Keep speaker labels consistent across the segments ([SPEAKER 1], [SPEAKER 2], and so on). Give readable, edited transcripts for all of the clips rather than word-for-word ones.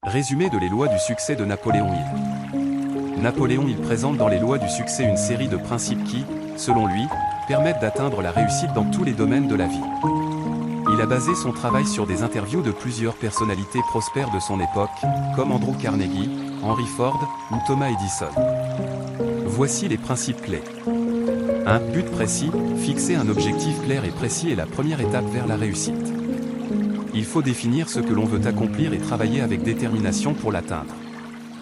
[SPEAKER 1] Résumé de les lois du succès de Napoléon Hill. Napoléon Hill présente dans les lois du succès une série de principes qui, selon lui, permettent d'atteindre la réussite dans tous les domaines de la vie. Il a basé son travail sur des interviews de plusieurs personnalités prospères de son époque, comme Andrew Carnegie, Henry Ford ou Thomas Edison. Voici les principes clés. 1. But précis, fixer un objectif clair et précis est la première étape vers la réussite. Il faut définir ce que l'on veut accomplir et travailler avec détermination pour l'atteindre.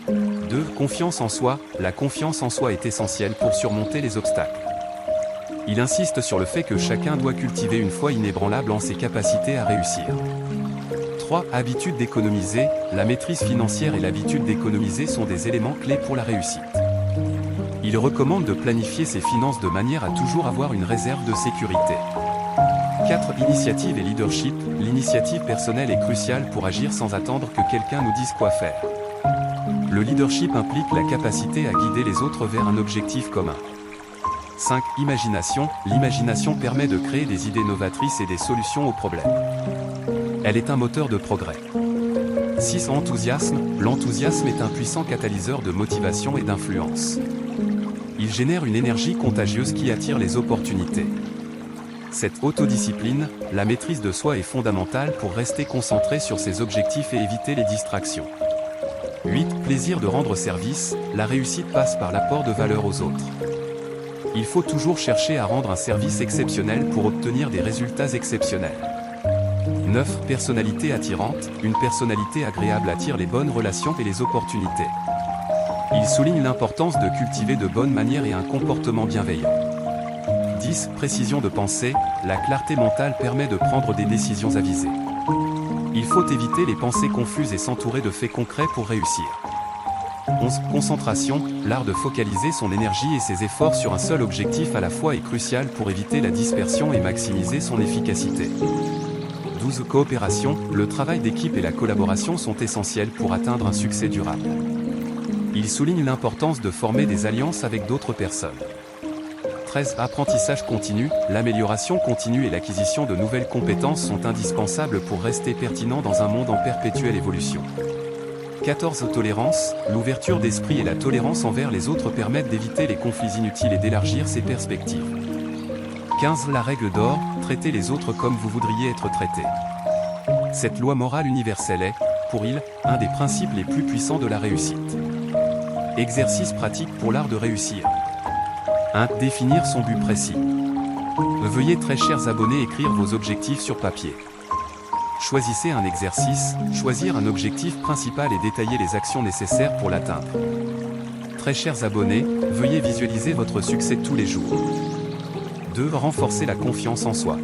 [SPEAKER 1] 2. Confiance en soi, la confiance en soi est essentielle pour surmonter les obstacles. Il insiste sur le fait que chacun doit cultiver une foi inébranlable en ses capacités à réussir. 3. Habitude d'économiser, la maîtrise financière et l'habitude d'économiser sont des éléments clés pour la réussite. Il recommande de planifier ses finances de manière à toujours avoir une réserve de sécurité. 4. Initiative et leadership, l'initiative personnelle est cruciale pour agir sans attendre que quelqu'un nous dise quoi faire. Le leadership implique la capacité à guider les autres vers un objectif commun. 5. Imagination, l'imagination permet de créer des idées novatrices et des solutions aux problèmes. Elle est un moteur de progrès. 6. Enthousiasme, l'enthousiasme est un puissant catalyseur de motivation et d'influence. Il génère une énergie contagieuse qui attire les opportunités. Cette autodiscipline, la maîtrise de soi est fondamentale pour rester concentré sur ses objectifs et éviter les distractions. 8. Plaisir de rendre service, la réussite passe par l'apport de valeur aux autres. Il faut toujours chercher à rendre un service exceptionnel pour obtenir des résultats exceptionnels. 9. Personnalité attirante, une personnalité agréable attire les bonnes relations et les opportunités. Il souligne l'importance de cultiver de bonnes manières et un comportement bienveillant. 10. Précision de pensée, la clarté mentale permet de prendre des décisions avisées. Il faut éviter les pensées confuses et s'entourer de faits concrets pour réussir. 11. Concentration, l'art de focaliser son énergie et ses efforts sur un seul objectif à la fois est crucial pour éviter la dispersion et maximiser son efficacité. 12. Coopération, le travail d'équipe et la collaboration sont essentiels pour atteindre un succès durable. Il souligne l'importance de former des alliances avec d'autres personnes. 13. Apprentissage continu, l'amélioration continue et l'acquisition de nouvelles compétences sont indispensables pour rester pertinent dans un monde en perpétuelle évolution. 14. Tolérance, l'ouverture d'esprit et la tolérance envers les autres permettent d'éviter les conflits inutiles et d'élargir ses perspectives. 15. La règle d'or, traitez les autres comme vous voudriez être traité. Cette loi morale universelle est, pour Hill, un des principes les plus puissants de la réussite. Exercice pratique pour l'art de réussir. 1. Définir son but précis. Veuillez très chers abonnés écrire vos objectifs sur papier. Choisissez un exercice, choisir un objectif principal et détailler les actions nécessaires pour l'atteindre. Très chers abonnés, veuillez visualiser votre succès tous les jours. 2. Renforcer la confiance en soi.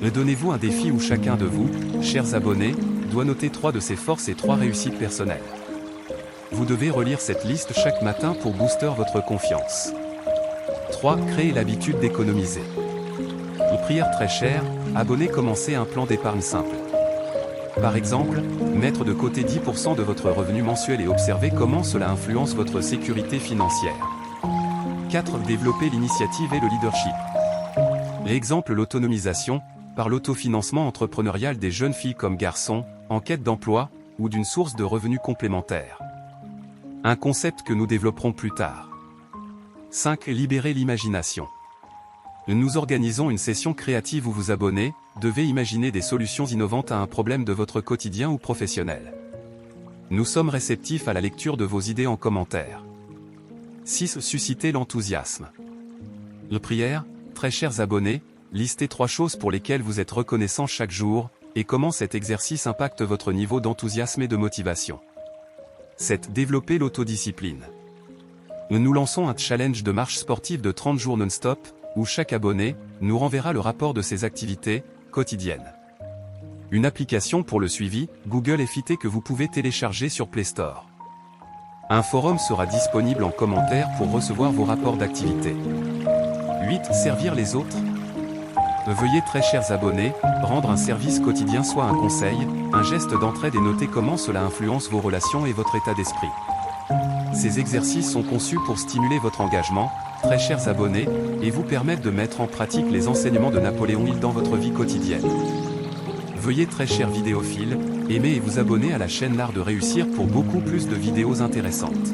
[SPEAKER 1] Donnez-vous un défi où chacun de vous, chers abonnés, doit noter 3 de ses forces et 3 réussites personnelles. Vous devez relire cette liste chaque matin pour booster votre confiance. 3. Créer l'habitude d'économiser. Prière très chère, abonnez commencez un plan d'épargne simple. Par exemple, mettre de côté 10% de votre revenu mensuel et observer comment cela influence votre sécurité financière. 4. Développer l'initiative et le leadership. Exemple l'autonomisation, par l'autofinancement entrepreneurial des jeunes filles comme garçons, en quête d'emploi, ou d'une source de revenus complémentaires. Un concept que nous développerons plus tard. 5. Libérer l'imagination. Nous organisons une session créative où vous abonnez, devez imaginer des solutions innovantes à un problème de votre quotidien ou professionnel. Nous sommes réceptifs à la lecture de vos idées en commentaire. 6. Susciter l'enthousiasme. Prière, très chers abonnés, listez 3 choses pour lesquelles vous êtes reconnaissants chaque jour, et comment cet exercice impacte votre niveau d'enthousiasme et de motivation. 7. Développer l'autodiscipline. Nous lançons un challenge de marche sportive de 30 jours non-stop, où chaque abonné nous renverra le rapport de ses activités quotidiennes. Une application pour le suivi, Google FIT que vous pouvez télécharger sur Play Store. Un forum sera disponible en commentaire pour recevoir vos rapports d'activité. 8. Servir les autres. Veuillez très chers abonnés, rendre un service quotidien soit un conseil, un geste d'entraide et noter comment cela influence vos relations et votre état d'esprit. Ces exercices sont conçus pour stimuler votre engagement, très chers abonnés, et vous permettre de mettre en pratique les enseignements de Napoléon Hill dans votre vie quotidienne. Veuillez très chers vidéophiles, Aimez et vous abonnez à la chaîne L'Art de Réussir pour beaucoup plus de vidéos intéressantes.